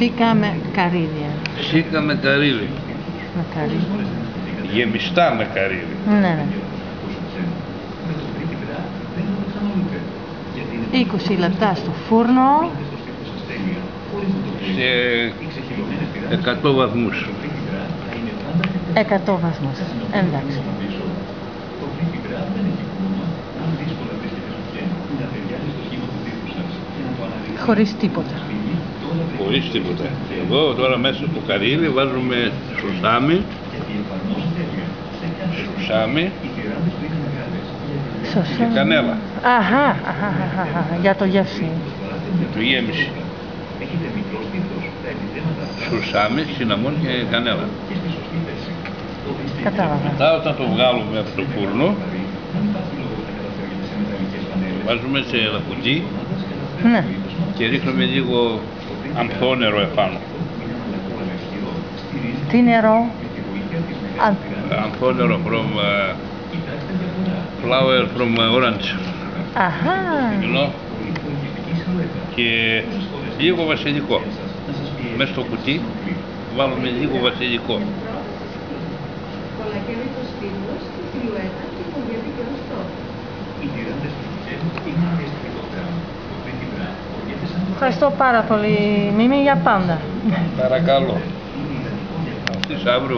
Σίκα με καρύδια. Σίκα με καρύδι. Με καρύδι. Γεμιστά με καρύδι. Ναι, ναι. 20 λεπτά στο φούρνο. Σε 100 βαθμούς. 100 βαθμούς. Εντάξει. Χωρίς τίποτα. Χωρίς τίποτα. Εδώ τώρα μέσα στο καρύδι βάζουμε σουσάμι. Και κανέλα. Αχα, για το γεύση. Για το γέμιση. Σουσάμι, σιναμόν και κανέλα. Κατάλαβα. Μετά όταν το βγάλουμε από το φούρνο, το βάζουμε σε ένα κουτί. Ναι. Και ρίχνουμε λίγο αμφό νερό επάνω. Τι νερό? Αμφό νερό from flower from orange. Αχα. Και λίγο βασιλικό. Μέσα στο κουτί βάλουμε λίγο βασιλικό. Ευχαριστώ πάρα πολύ, Μίμη, για πάντα. Παρακαλώ. Αυτή αύριο.